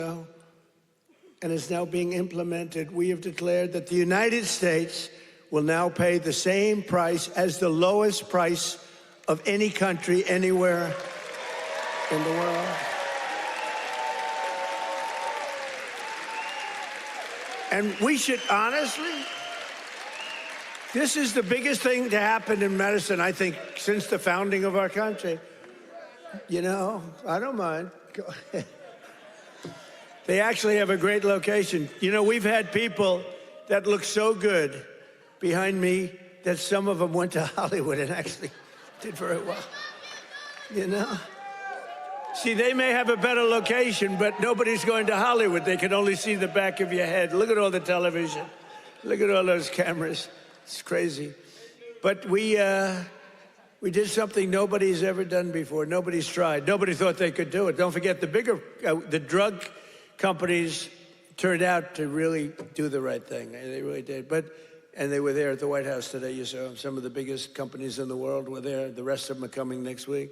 ago, and is now being implemented. We have declared that the United States will now pay the same price as the lowest price of any country anywhere in the world. And we should honestly, this is the biggest thing to happen in medicine, I think, since the founding of our country. You know, I don't mind. They actually have a great location. You know, we've had people that look so good behind me that some of them went to Hollywood and actually did very well. You know? See, they may have a better location, but nobody's going to Hollywood. They can only see the back of your head. Look at all the television. Look at all those cameras. It's crazy. But we did something nobody's ever done before. Nobody's tried. Nobody thought they could do it. Don't forget, the drug companies turned out to really do the right thing. They really did. And they were there at the White House today. You saw some of the biggest companies in the world were there. The rest of them are coming next week.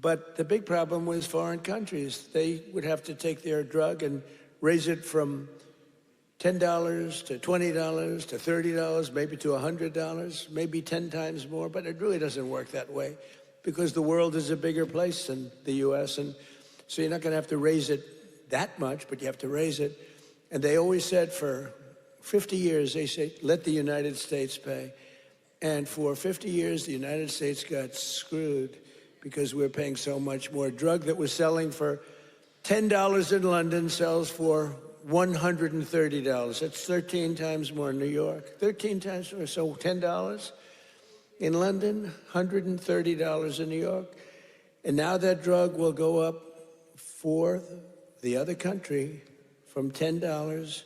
But the big problem was foreign countries. They would have to take their drug and raise it from $10 to $20 to $30, maybe to $100, maybe 10 times more. But it really doesn't work that way because the world is a bigger place than the U.S. And so you're not going to have to raise it that much, but you have to raise it. And they always said for 50 years, they say, let the United States pay. And for 50 years, the United States got screwed because we're paying so much more. Drug that was selling for $10 in London sells for $130. That's 13 times more in New York. 13 times more, so $10 in London, $130 in New York. And now that drug will go up for the other country from $10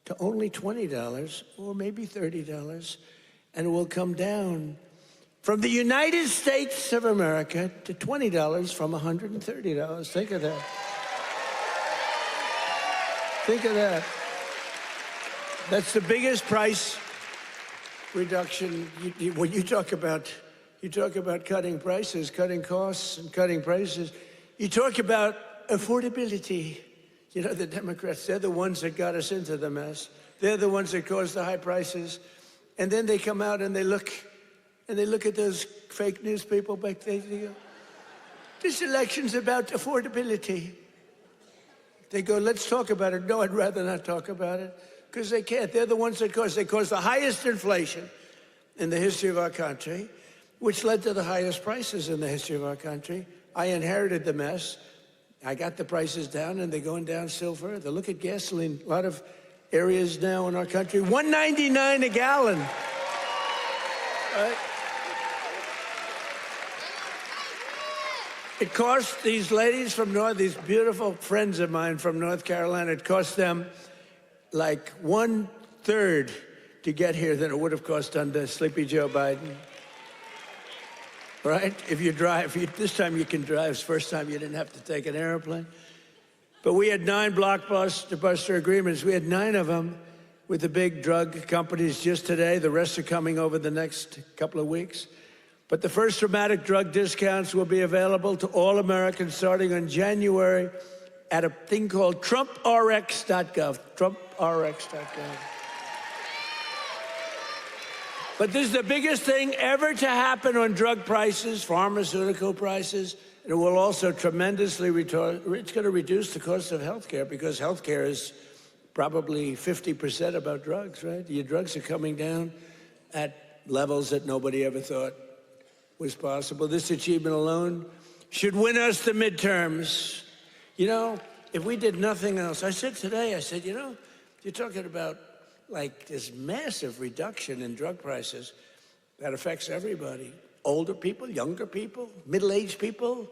to only $20 or maybe $30. And it will come down from the United States of America to $20 from $130. Think of that. Think of that. That's the biggest price reduction. When you talk about cutting prices, cutting costs, and cutting prices, you talk about affordability. You know, the Democrats, they're the ones that got us into the mess. They're the ones that caused the high prices. And then they come out and they look at those fake news people back there. They go, this election's about affordability. They go, let's talk about it. No, I'd rather not talk about it because they can't. They're the ones that caused the highest inflation in the history of our country, which led to the highest prices in the history of our country. I inherited the mess. I got the prices down, and they're going down still further. Look at gasoline. A lot of areas now in our country, $1.99 a gallon. Right? It cost these ladies from these beautiful friends of mine from North Carolina, it cost them like 1/3 to get here than it would have cost under Sleepy Joe Biden. Right? If you drive, this time you can drive. First time you didn't have to take an airplane. But we had 9 blockbuster agreements. We had 9 of them with the big drug companies just today. The rest are coming over the next couple of weeks. But the first dramatic drug discounts will be available to all Americans starting on January at a thing called TrumpRx.gov. TrumpRx.gov. But this is the biggest thing ever to happen on drug prices, pharmaceutical prices. And it will also tremendously it's going to reduce the cost of health care because health care is probably 50% about drugs, right? Your drugs are coming down at levels that nobody ever thought was possible. This achievement alone should win us the midterms. You know, if we did nothing else, I said today, you know, you're talking about like this massive reduction in drug prices that affects everybody. Older people, younger people, middle-aged people,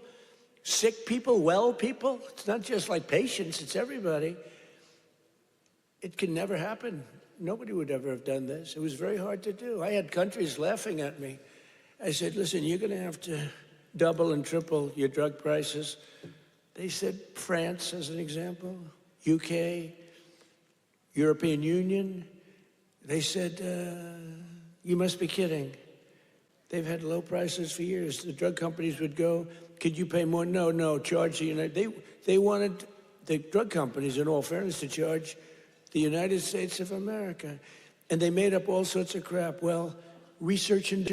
sick people, well people. It's not just like patients, it's everybody. It can never happen. Nobody would ever have done this. It was very hard to do. I had countries laughing at me. I said, listen, you're going to have to double and triple your drug prices. They said France, as an example, UK, European Union. They said, you must be kidding. They've had low prices for years. The drug companies would go, could you pay more? No, charge the United. They wanted the drug companies, in all fairness, to charge the United States of America. And they made up all sorts of crap. Well, research and